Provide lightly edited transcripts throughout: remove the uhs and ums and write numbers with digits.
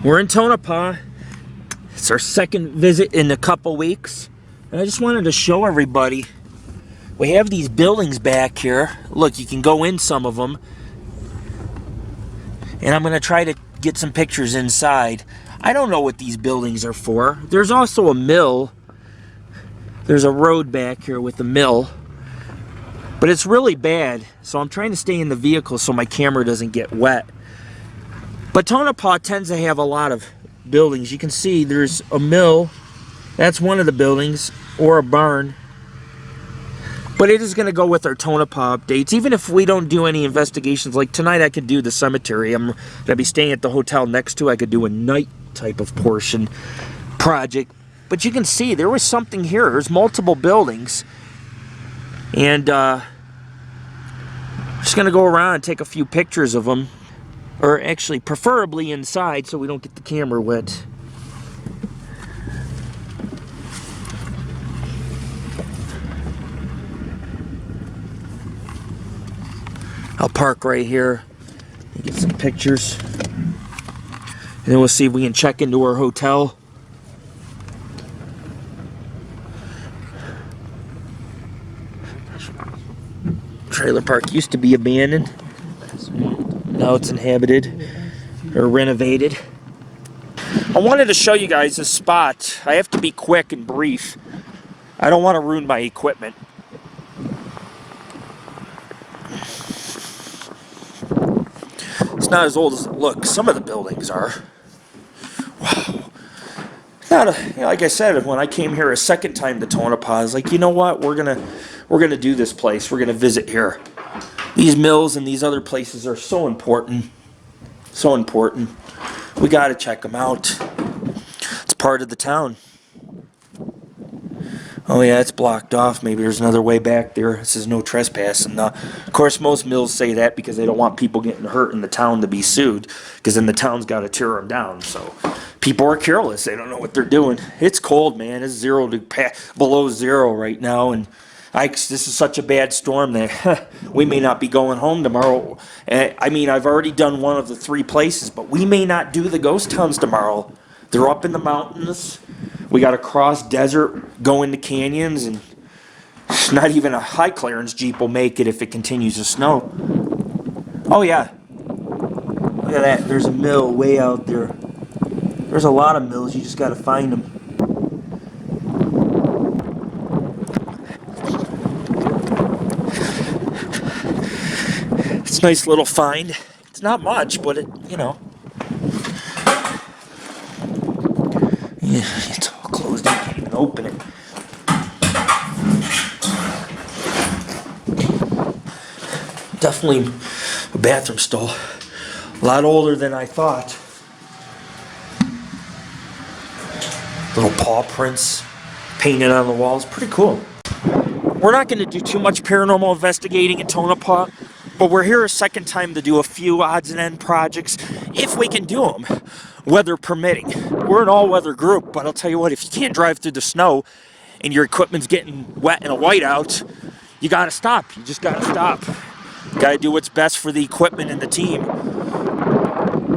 We're in Tonopah. It's our second visit in a couple weeks. And I just wanted to show everybody. We have these buildings back here. Look, you can go in some of them. And I'm going to try to get some pictures inside. I don't know what these buildings are for. There's also a mill. There's a road back here with a mill. But it's really bad. So I'm trying to stay in the vehicle so my camera doesn't get wet. But Tonopah tends to have a lot of buildings. You can see there's a mill. That's one of the buildings. Or a barn. But it is going to go with our Tonopah updates. Even if we don't do any investigations. Like tonight I could do the cemetery. I'm going to be staying at the hotel next to. I could do a night type of portion project. But you can see there was something here. There's multiple buildings. And just going to go around and take a few pictures of them. Or actually, preferably inside so we don't get the camera wet. I'll park right here and get some pictures. And then we'll see if we can check into our hotel. Trailer park used to be abandoned. Now it's inhabited or renovated. I wanted to show you guys this spot. I have to be quick and brief. I don't want to ruin my equipment. It's not as old as it looks. Some of the buildings are. Wow. Not a, like I said, when I came here a second time to Tonopah, I was like, you know what? We're gonna do this place. We're gonna visit here. These mills and these other places are so important. So important. We gotta check them out. It's part of the town. Oh yeah, it's blocked off. Maybe there's another way back there. It says no trespassing. Of course, most mills say that because they don't want people getting hurt in the town to be sued. Because then the town's got to tear them down. So people are careless. They don't know what they're doing. It's cold, man. It's below zero right now. And this is such a bad storm that we may not be going home tomorrow. I mean, I've already done one of the 3 places. But we may not do the ghost towns tomorrow. They're up in the mountains. We got to cross desert, go into canyons, and not even a high clearance Jeep will make it if it continues to snow. Oh yeah. Look at that. There's a mill way out there. There's a lot of mills. You just got to find them. It's a nice little find. It's not much, but it, you know. Yeah, it's all closed. I can't even open it. Definitely a bathroom stall. A lot older than I thought. Little paw prints painted on the walls. Pretty cool. We're not going to do too much paranormal investigating in Tonopah, but we're here a second time to do a few odds and end projects, if we can do them, weather permitting. We're an all-weather group, but I'll tell you what, if you can't drive through the snow and your equipment's getting wet in a whiteout, you got to stop. You just got to stop. Got to do what's best for the equipment and the team.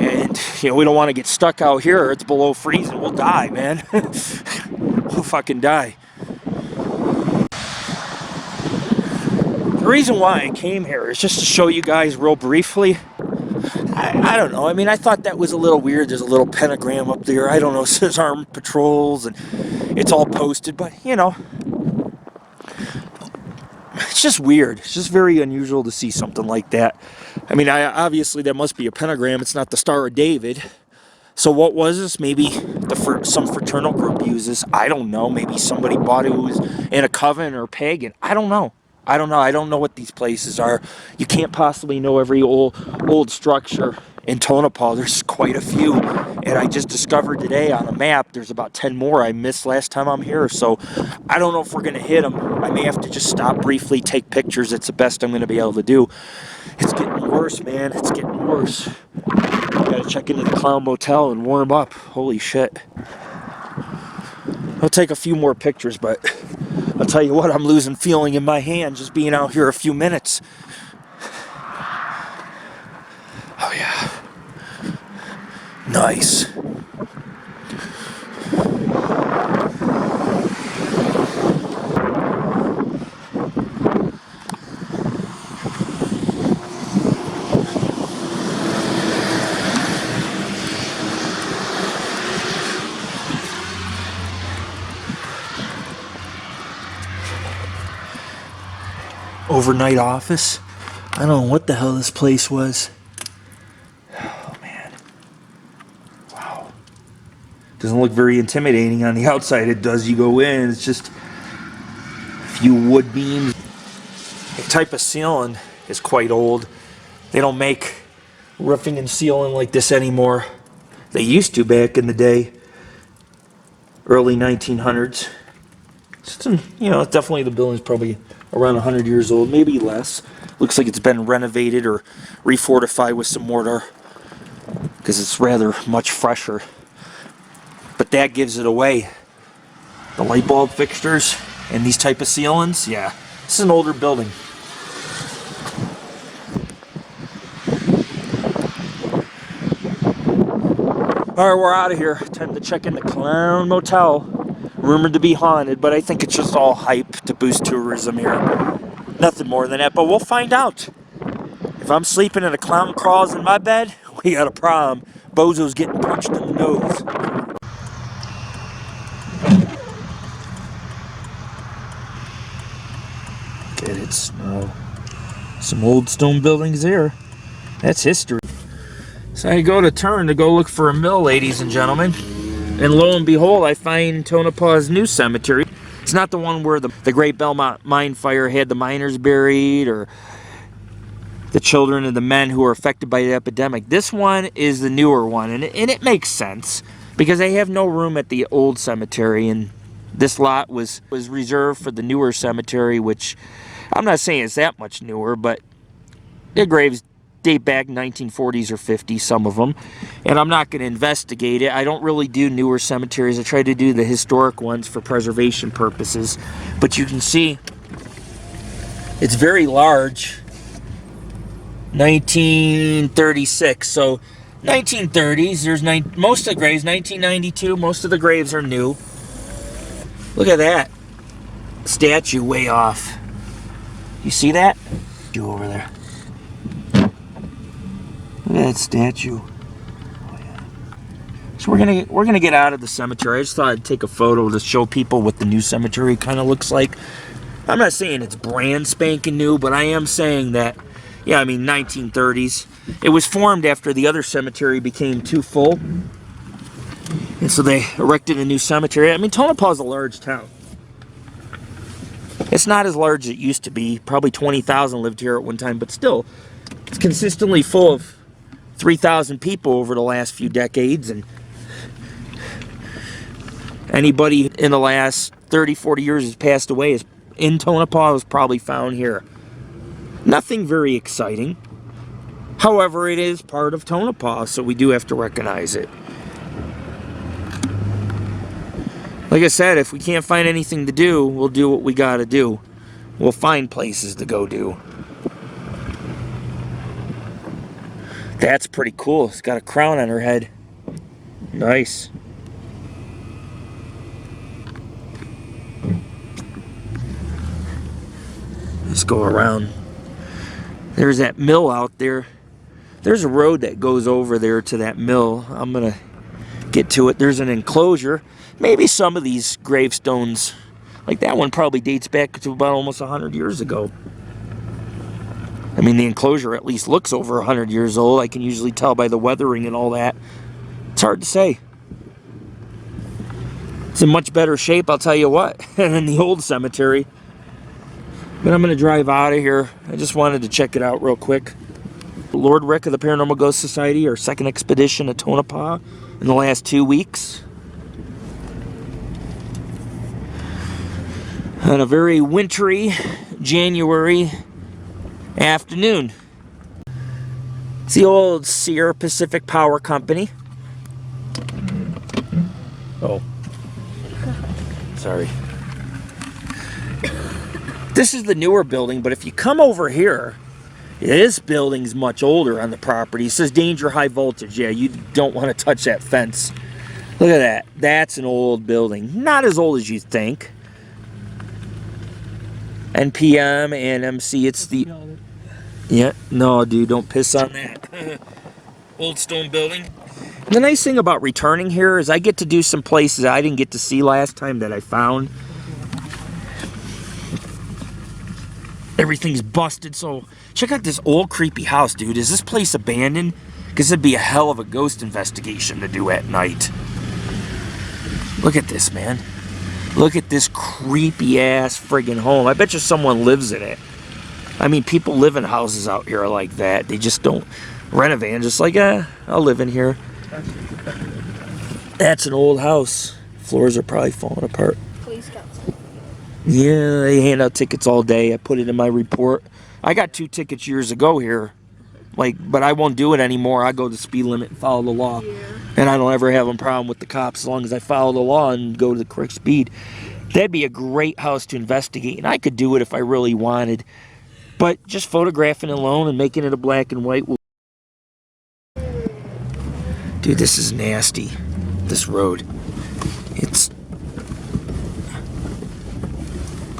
And, you know, we don't want to get stuck out here. It's below freezing. We'll die, man. We'll fucking die. The reason why I came here is just to show you guys real briefly. I don't know. I mean, I thought that was a little weird. There's a little pentagram up there. I don't know. It says armed patrols and it's all posted, but you know, it's just weird. It's just very unusual to see something like that. I mean, obviously that must be a pentagram. It's not the Star of David. So what was this? Maybe some fraternal group uses. I don't know. Maybe somebody bought it who was in a coven or pagan. I don't know. I don't know what these places are. You can't possibly know every old structure in Tonopah. There's quite a few. And I just discovered today on a map there's about 10 more I missed last time I'm here. So I don't know if we're going to hit them. I may have to just stop briefly, take pictures. It's the best I'm going to be able to do. It's getting worse, man. It's getting worse. Got to check into the Clown Motel and warm up. Holy shit. I'll take a few more pictures, but I'll tell you what, I'm losing feeling in my hand just being out here a few minutes. Oh yeah. Nice. overnight office. I don't know what the hell this place was. Oh, man. Wow. Doesn't look very intimidating on the outside. It does. You go in, it's just a few wood beams. The type of ceiling is quite old. They don't make roofing and ceiling like this anymore. They used to back in the day, early 1900s. You know, definitely the building's probably around 100 years old, maybe less. Looks like it's been renovated or refortified with some mortar because it's rather much fresher. But that gives it away. The light bulb fixtures and these type of ceilings, yeah, this is an older building. Alright, we're out of here. Time to check in the Clown Motel. Rumored to be haunted, but I think it's just all hype to boost tourism here. Nothing more than that, but we'll find out. If I'm sleeping and a clown crawls in my bed, we got a problem. Bozo's getting punched in the nose. Look at it snow. Some old stone buildings there. That's history. So I go to turn to go look for a mill, ladies and gentlemen. And lo and behold, I find Tonopah's new cemetery. It's not the one where the Great Belmont mine fire had the miners buried or the children and the men who were affected by the epidemic. This one is the newer one, and it makes sense because they have no room at the old cemetery, and this lot was reserved for the newer cemetery, which I'm not saying it's that much newer, but their graves date back 1940s or 50s, some of them, and I'm not going to investigate it. I don't really do newer cemeteries. I try to do the historic ones for preservation purposes, but you can see it's very large. 1936, so 1930s. There's most of the graves. 1992, most of the graves are new. Look at that statue way off. You see that? You over there. Look at that statue. Oh, yeah. So we're gonna get out of the cemetery. I just thought I'd take a photo to show people what the new cemetery kind of looks like. I'm not saying it's brand spanking new, but I am saying that, yeah, I mean 1930s. It was formed after the other cemetery became too full, and so they erected a new cemetery. I mean, Tonopah is a large town. It's not as large as it used to be. Probably 20,000 lived here at one time, but still, it's consistently full of 3,000 people over the last few decades, and anybody in the last 30, 40 years has passed away in Tonopah was probably found here. Nothing very exciting. However, it is part of Tonopah, so we do have to recognize it. Like I said, if we can't find anything to do, we'll do what we gotta do. We'll find places to go do. That's pretty cool. It's got a crown on her head. Nice. Let's go around. There's that mill out there. There's a road that goes over there to that mill. I'm gonna get to it. There's an enclosure. Maybe some of these gravestones, like that one, probably dates back to about almost 100 years ago. I mean, the enclosure at least looks over 100 years old. I can usually tell by the weathering and all that. It's hard to say. It's in much better shape, I'll tell you what, than the old cemetery. But I'm going to drive out of here. I just wanted to check it out real quick. Lord Rick of the Paranormal Ghost Society, our second expedition to Tonopah in the last 2 weeks. On a very wintry January afternoon. It's the old Sierra Pacific Power Company. Oh. Sorry. This is the newer building, but if you come over here, this building's much older on the property. It says danger high voltage. Yeah, you don't want to touch that fence. Look at that. That's an old building. Not as old as you think. NPM and MC, it's the... Yeah, no, dude, don't piss on that. Old stone building. The nice thing about returning here is I get to do some places I didn't get to see last time that I found. everything's busted. So check out this old creepy house, dude. Is this place abandoned? Because it'd be a hell of a ghost investigation to do at night. Look at this, man. Look at this creepy ass friggin' home. I bet you someone lives in it. I mean, people live in houses out here like that. They just don't renovate. Just like, I'll live in here. That's an old house. Floors are probably falling apart. Police council. Yeah, they hand out tickets all day. I put it in my report. I got 2 tickets years ago here. But I won't do it anymore. I go the speed limit and follow the law. Yeah. And I don't ever have a problem with the cops as long as I follow the law and go to the correct speed. That'd be a great house to investigate. And I could do it if I really wanted. But just photographing it alone and making it a black and white will... Dude, this is nasty. This road. It's...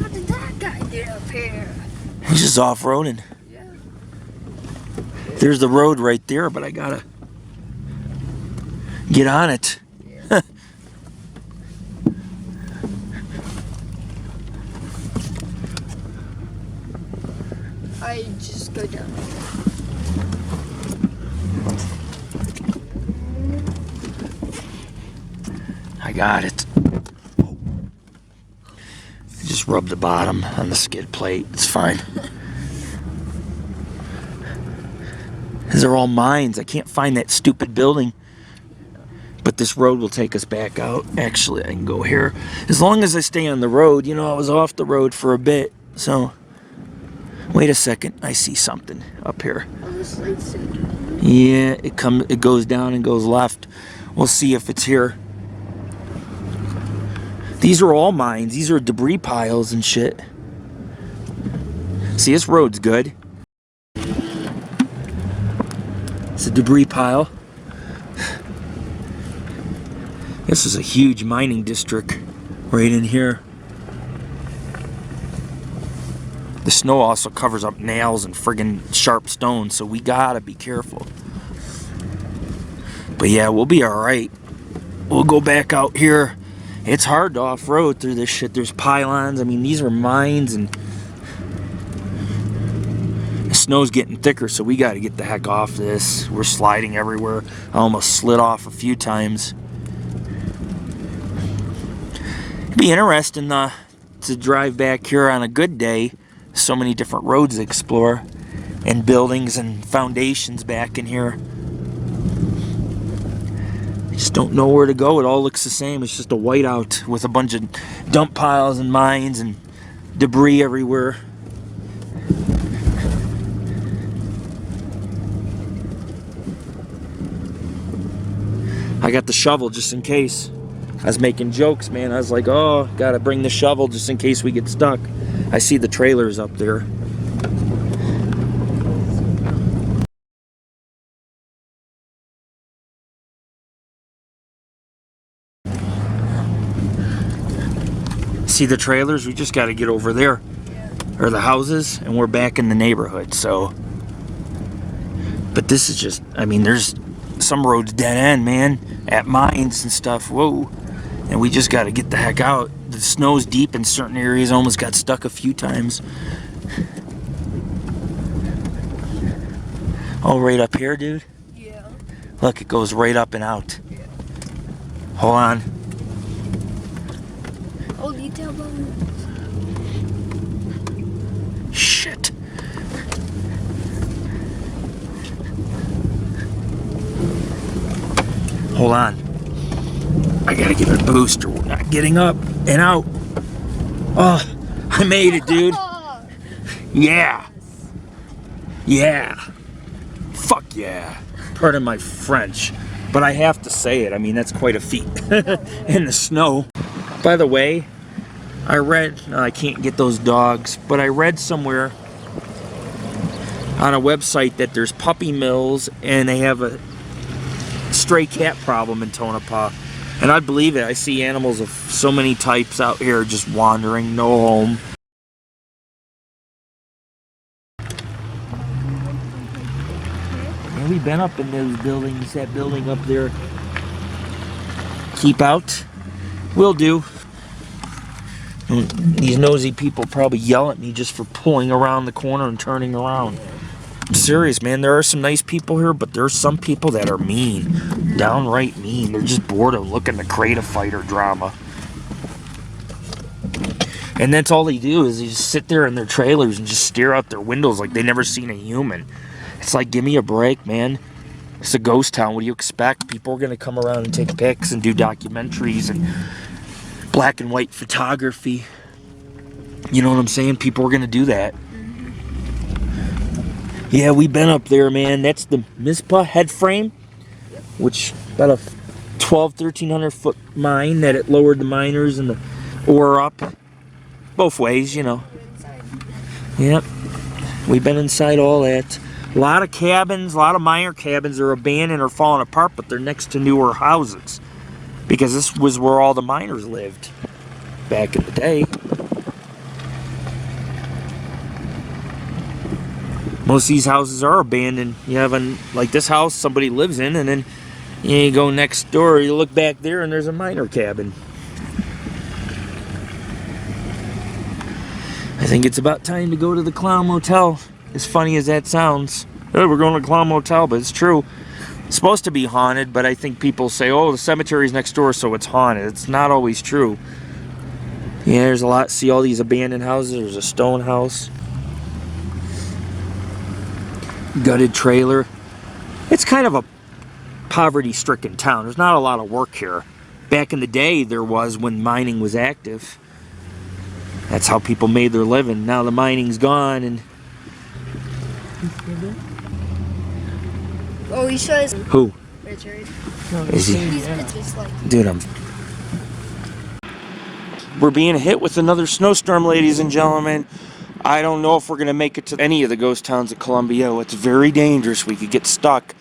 How did that guy get up here? He's just off-roading. Yeah. There's the road right there, but I gotta get on it. Yeah. I just go down. I got it. Just rub the bottom on the skid plate. It's fine. These are all mines. I can't find that stupid building. But this road will take us back out. Actually, I can go here. As long as I stay on the road. You know, I was off the road for a bit. So, wait a second. I see something up here. Yeah, it goes down and goes left. We'll see if it's here. These are all mines. These are debris piles and shit. See, this road's good. It's a debris pile. This is a huge mining district right in here. The snow also covers up nails and friggin' sharp stones, so we gotta be careful. But yeah, we'll be alright. We'll go back out here. It's hard to off-road through this shit. There's pylons. I mean, these are mines, and the snow's getting thicker, so we got to get the heck off this. We're sliding everywhere. I almost slid off a few times. It'd be interesting to drive back here on a good day. So many different roads to explore, and buildings and foundations back in here. Just don't know where to go. It all looks the same. It's just a whiteout with a bunch of dump piles and mines and debris everywhere. I got the shovel just in case. I was making jokes, man. I was like, oh, gotta bring the shovel just in case we get stuck. I see the trailers up there. See the trailers? We just got to get over there. Yeah. Or the houses, and we're back in the neighborhood. So, but this is just, I mean, there's some roads dead end, man, at mines and stuff. Whoa. And we just got to get the heck out. The snow's deep in certain areas. Almost got stuck a few times. Oh, right up here, dude? Yeah. Look, it goes right up and out. Yeah. Hold on. Oh, detail bones. Shit. Hold on. I gotta give it a boost or we're not getting up and out. Oh, I made it, dude. Yeah. Yeah. Fuck yeah. Pardon my French, but I have to say it. I mean, that's quite a feat. In the snow. By the way, I read, I can't get those dogs, but I read somewhere on a website that there's puppy mills and they have a stray cat problem in Tonopah. And I believe it. I see animals of so many types out here just wandering, no home. And we've been up in those buildings, that building up there. Keep out. Will do. These nosy people probably yell at me just for pulling around the corner and turning around. I'm serious, man. There are some nice people here, but there's some people that are mean. Downright mean. They're just bored of looking to create a fight or drama. And that's all they do is they just sit there in their trailers and just stare out their windows like they never seen a human. It's like, give me a break, man. It's a ghost town. What do you expect? People are going to come around and take pics and do documentaries and black and white photography. You know what I'm saying? People are going to do that. Yeah, we've been up there, man. That's the Mizpah head frame, which about a 1,300 foot mine that it lowered the miners and the ore up. Both ways, you know. Yep. We've been inside all that. A lot of cabins, a lot of miner cabins are abandoned or falling apart, but they're next to newer houses. Because this was where all the miners lived back in the day. Most of these houses are abandoned. You have, like this house, somebody lives in, and then you go next door, you look back there, and there's a miner cabin. I think it's about time to go to the Clown Motel. As funny as that sounds. Hey, we're going to the Clown Motel, but it's true. It's supposed to be haunted, but I think people say, oh, the cemetery's next door, so it's haunted. It's not always true. Yeah, there's a lot. See all these abandoned houses? There's a stone house. Gutted trailer. It's kind of a poverty-stricken town. There's not a lot of work here. Back in the day, there was when mining was active. That's how people made their living. Now the mining's gone, and Oh, he shows. who? Richard. Is he? These pictures like. Dude, we're being hit with another snowstorm, ladies and gentlemen. I don't know if we're going to make it to any of the ghost towns of Columbia. It's very dangerous. We could get stuck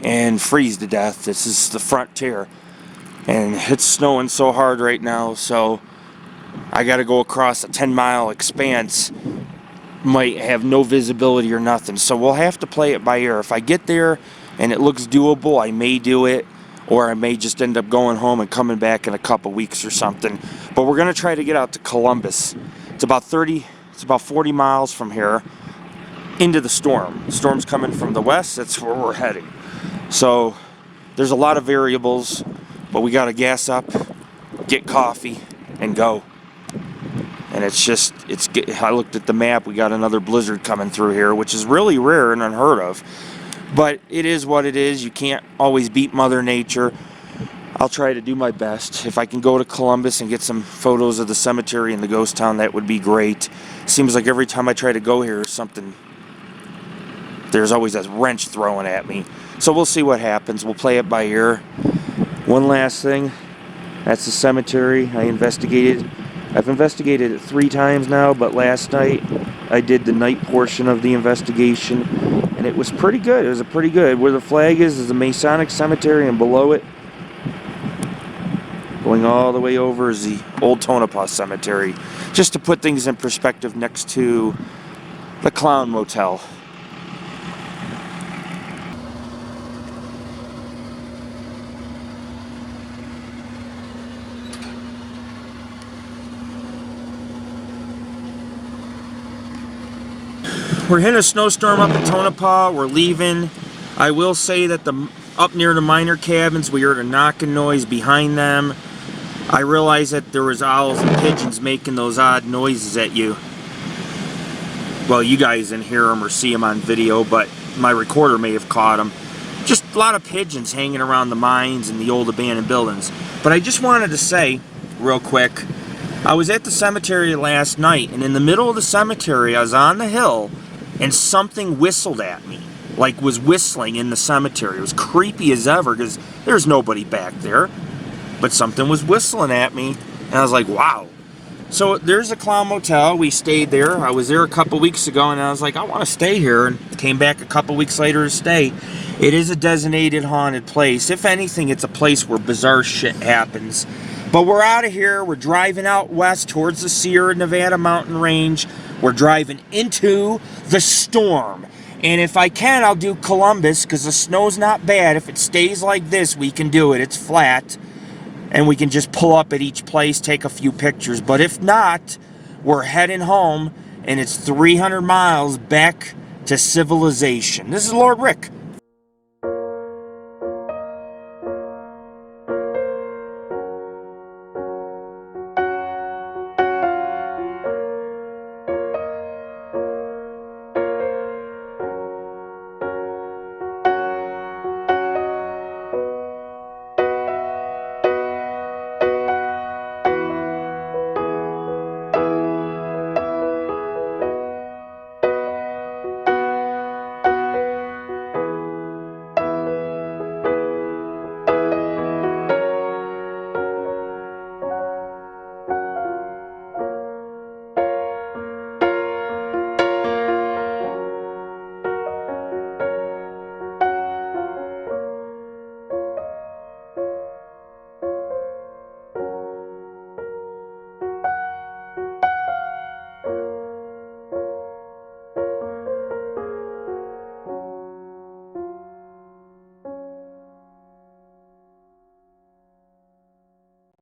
and freeze to death. This is the frontier. And it's snowing so hard right now, so I got to go across a 10-mile expanse. Might have no visibility or nothing, so we'll have to play it by ear. If I get there and it looks doable, I may do it, or I may just end up going home and coming back in a couple weeks or something. But we're going to try to get out to Columbus. It's about 40 miles from here into the storm. The storm's coming from the west. That's where we're heading. So there's a lot of variables, but we got to gas up, get coffee, and go. And I looked at the map, we got another blizzard coming through here, which is really rare and unheard of. But it is what it is. You can't always beat Mother Nature. I'll try to do my best. If I can go to Columbus and get some photos of the cemetery and the ghost town, that would be great. Seems like every time I try to go here, there's always a wrench thrown at me. So we'll see what happens. We'll play it by ear. One last thing. That's the cemetery I investigated. I've investigated it 3 times now, but last night I did the night portion of the investigation, and it was pretty good. It was pretty good. Where the flag is the Masonic Cemetery, and below it, going all the way over, is the old Tonopah Cemetery. Just to put things in perspective next to the Clown Motel. We're hitting a snowstorm up in Tonopah. We're leaving. I will say that up near the miner cabins, we heard a knocking noise behind them. I realized that there was owls and pigeons making those odd noises at you. Well, you guys didn't hear them or see them on video, but my recorder may have caught them. Just a lot of pigeons hanging around the mines and the old abandoned buildings. But I just wanted to say, real quick, I was at the cemetery last night, and in the middle of the cemetery, I was on the hill, and something whistled at me, like was whistling in the cemetery. It was creepy as ever because there's nobody back there, but something was whistling at me, and I was like, wow. So there's the Clown Motel. We stayed there. I was there a couple weeks ago, and I was like, I want to stay here, and came back a couple weeks later to stay. It is a designated haunted place. If anything, it's a place where bizarre shit happens. But we're out of here. We're driving out west towards the Sierra Nevada mountain range. We're driving into the storm. And if I can, I'll do Columbus because the snow's not bad. If it stays like this, we can do it. It's flat. and we can just pull up at each place, take a few pictures. But if not, we're heading home, and it's 300 miles back to civilization. This is Lord Rick